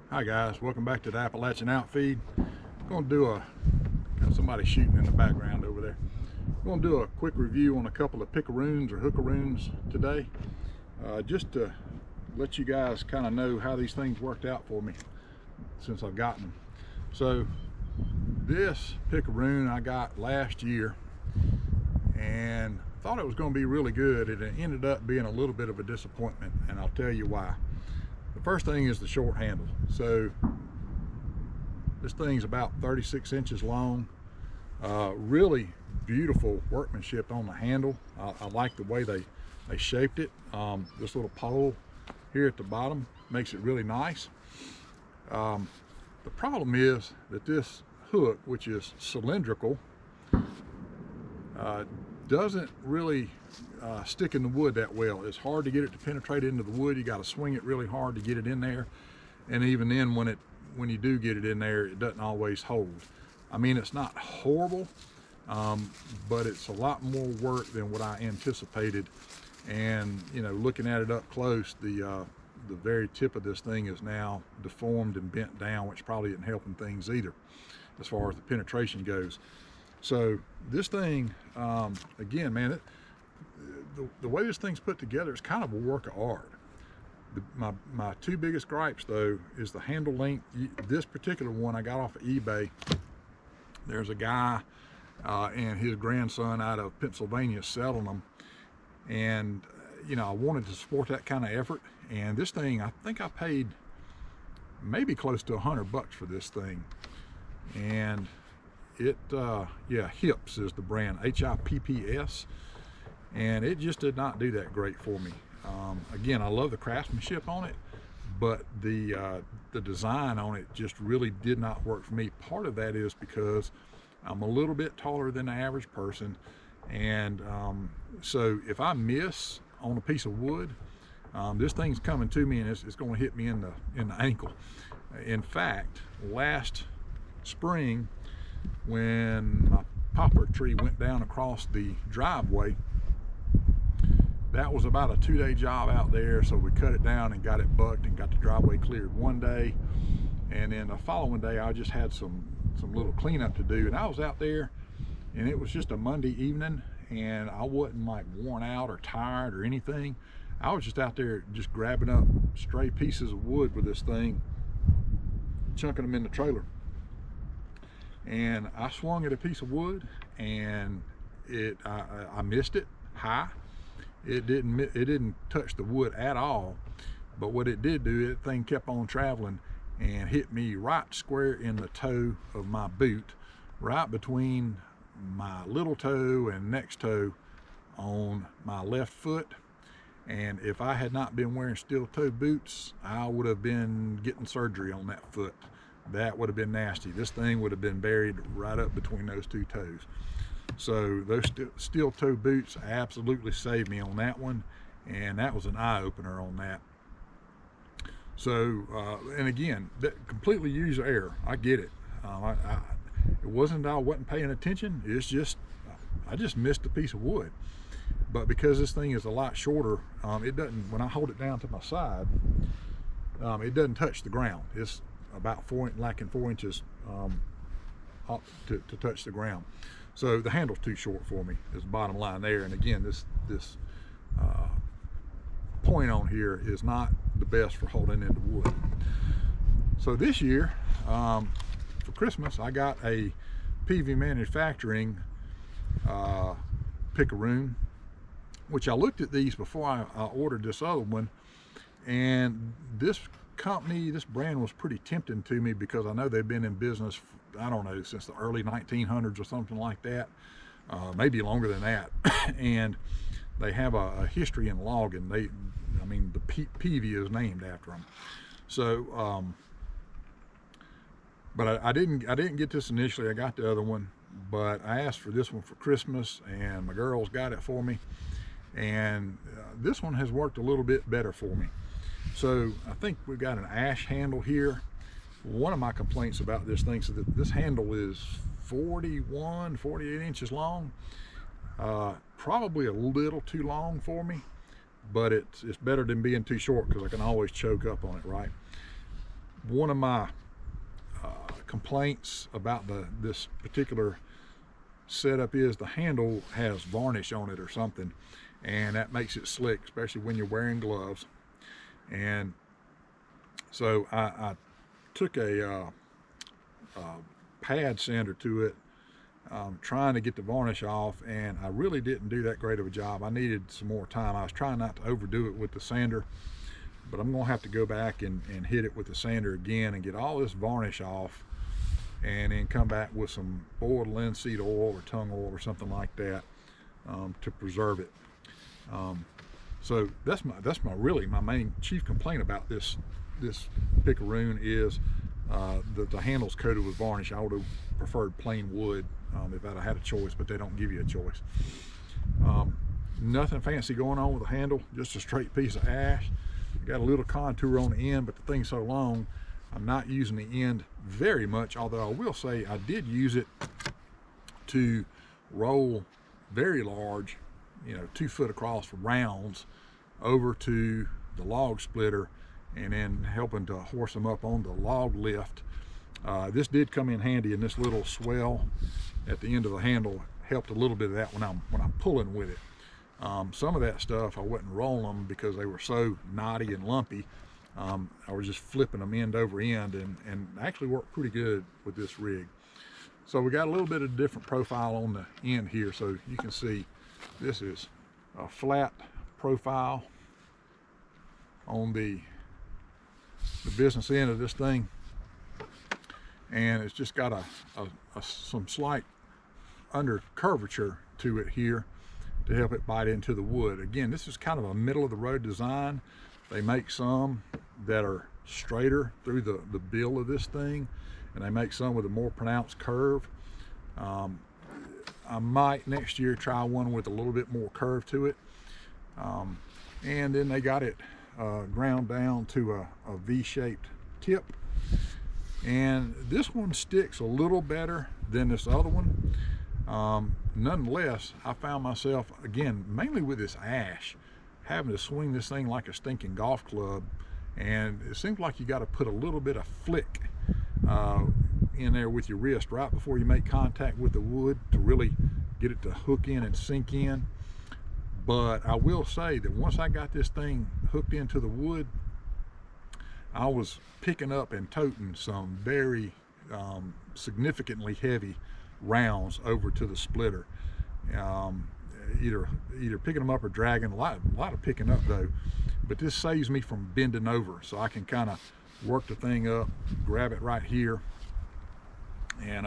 Hi guys, welcome back to the Appalachian Outfeed. I'm going to do got somebody shooting in the background over there. I'm going to do a quick review on a couple of pickaroons or hookaroons today, just to let you guys kind of know how these things worked out for me since I've gotten them. So this pickaroon I got last year and thought it was going to be really good. It ended up being a little bit of a disappointment, and I'll tell you why. The first thing is the short handle. So this thing's about 36 inches long. Really beautiful workmanship on the handle. I like the way they shaped it. This little pole here at the bottom makes it really nice. The problem is that this hook, which is cylindrical, doesn't really stick in the wood that well. It's hard to get it to penetrate into the wood. You got to swing it really hard to get it in there, and even then when you do get it in there, it doesn't always hold. I mean, it's not horrible, but it's a lot more work than what I anticipated. And you know, looking at it up close, the very tip of this thing is now deformed and bent down, which probably isn't helping things either as far as the penetration goes. So this thing, again, man, the way this thing's put together is kind of a work of art. My two biggest gripes though is the handle length. This particular one I got off of eBay. There's a guy and his grandson out of Pennsylvania selling them, and you know, I wanted to support that kind of effort. And this thing, I think I paid maybe close to $100 for this thing. And it yeah, Hips is the brand, H-I-P-P-S, and it just did not do that great for me. Again, I love the craftsmanship on it, but the design on it just really did not work for me. Part of that is because I'm a little bit taller than the average person, and so if I miss on a piece of wood, this thing's coming to me and it's going to hit me in the ankle. In fact, last spring, when my poplar tree went down across the driveway, that was about a 2-day job out there. So we cut it down and got it bucked and got the driveway cleared one day, and then the following day I just had some little cleanup to do. And I was out there, and it was just a Monday evening, and I wasn't like worn out or tired or anything. I was just out there just grabbing up stray pieces of wood with this thing, chunking them in the trailer. And I swung at a piece of wood, and I missed it high. It didn't touch the wood at all, but what it did do, that thing kept on traveling and hit me right square in the toe of my boot, right between my little toe and next toe on my left foot. And if I had not been wearing steel toe boots, I would have been getting surgery on that foot. That would have been nasty. This thing would have been buried right up between those two toes. So those steel toe boots absolutely saved me on that one, and that was an eye-opener on that. So and again, that completely user error. I get it. It wasn't that I wasn't paying attention. It's just I just missed a piece of wood. But because this thing is a lot shorter, it doesn't, when I hold it down to my side, it doesn't touch the ground. It's about 4 inches up to touch the ground. So the handle's too short for me, is the bottom line there. And again, this point on here is not the best for holding into wood. So this year, for Christmas, I got a Peavey Manufacturing pickaroon, which I looked at these before I ordered this other one, and this company, this brand was pretty tempting to me because I know they've been in business, I don't know, since the early 1900s or something like that, maybe longer than that. And they have a history in logging. I mean, the Peavey is named after them. So but I didn't get this initially. I got the other one, but I asked for this one for Christmas, and my girls got it for me, and this one has worked a little bit better for me. So I think we've got an ash handle here. One of my complaints about this thing is that this handle is 48 inches long. Probably a little too long for me, but it's better than being too short, because I can always choke up on it, right? one of my complaints about this particular setup is the handle has varnish on it or something, and that makes it slick, especially when you're wearing gloves. And so I took a pad sander to it, trying to get the varnish off, and I really didn't do that great of a job. I needed some more time. I was trying not to overdo it with the sander, but I'm gonna have to go back and hit it with the sander again and get all this varnish off, and then come back with some boiled linseed oil or tung oil or something like that, to preserve it. So that's really my main chief complaint about this pickaroon is the handle's coated with varnish. I would have preferred plain wood if I'd had a choice, but they don't give you a choice. Nothing fancy going on with the handle, just a straight piece of ash. Got a little contour on the end, but the thing's so long, I'm not using the end very much, although I will say I did use it to roll very large, 2 foot across rounds over to the log splitter, and then helping to horse them up on the log lift. This did come in handy, and this little swell at the end of the handle helped a little bit of that when I'm pulling with it. Some of that stuff I wouldn't roll them because they were so knotty and lumpy. I was just flipping them end over end, and actually worked pretty good with this rig. So we got a little bit of a different profile on the end here, so you can see this is a flat profile on the business end of this thing, and it's just got some slight under curvature to it here to help it bite into the wood. Again, this is kind of a middle of the road design. They make some that are straighter through the bill of this thing, and they make some with a more pronounced curve. I might next year try one with a little bit more curve to it. And then they got it ground down to a V-shaped tip, and this one sticks a little better than this other one. Nonetheless, I found myself, again, mainly with this ash, having to swing this thing like a stinking golf club, and it seems like you got to put a little bit of flick in there with your wrist right before you make contact with the wood to really get it to hook in and sink in. But I will say that once I got this thing hooked into the wood, I was picking up and toting some very significantly heavy rounds over to the splitter. Either picking them up or dragging. A lot of picking up though, but this saves me from bending over, so I can kind of work the thing up, grab it right here, and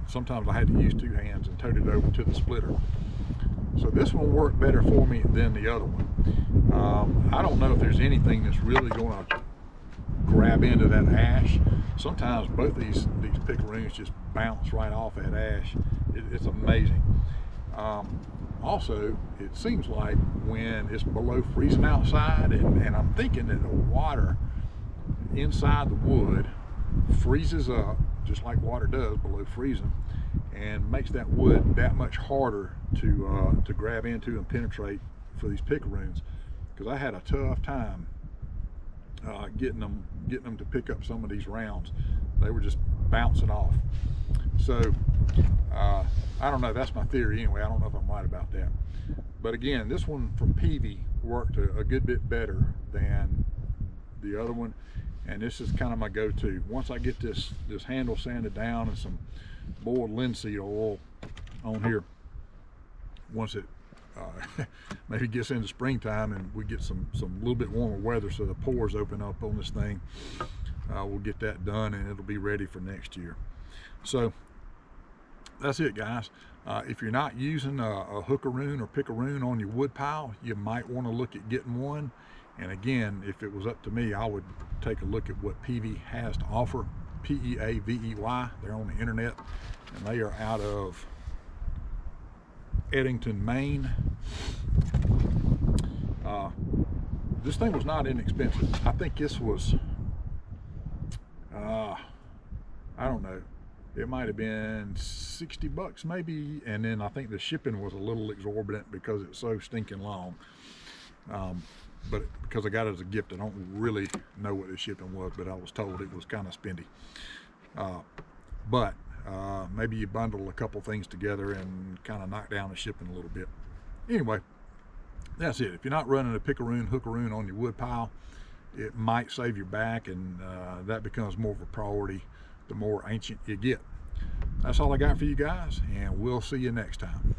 sometimes I had to use 2 hands and tote it over to the splitter. So this one worked better for me than the other one. I don't know if there's anything that's really going to grab into that ash. Sometimes both these pickaroons just bounce right off that ash. It's amazing. Also, it seems like when it's below freezing outside, and I'm thinking that the water inside the wood freezes up just like water does below freezing, and makes that wood that much harder to grab into and penetrate for these pickaroons. Because I had a tough time getting them to pick up some of these rounds. They were just bouncing off. So I don't know, that's my theory anyway. I don't know if I'm right about that. But again, this one from Peavey worked a good bit better than the other one, and this is kind of my go-to. Once I get this handle sanded down and some boiled linseed oil on here, once it maybe gets into springtime and we get some little bit warmer weather, so the pores open up on this thing, we'll get that done and it'll be ready for next year. So that's it, guys. If you're not using a hookaroon or pickaroon on your wood pile, you might want to look at getting one. And again, if it was up to me, I would take a look at what Peavey has to offer. Peavey. They're on the internet, and they are out of Eddington, Maine. This thing was not inexpensive. I think this was, I don't know, it might have been 60 bucks maybe, and then I think the shipping was a little exorbitant because it's so stinking long. but because I got it as a gift, I don't really know what the shipping was, but I was told it was kind of spendy. But maybe you bundle a couple things together and kind of knock down the shipping a little bit. Anyway, that's it. If you're not running a pickaroon, hookaroon on your wood pile, it might save your back, and that becomes more of a priority the more ancient you get. That's all I got for you guys, and we'll see you next time.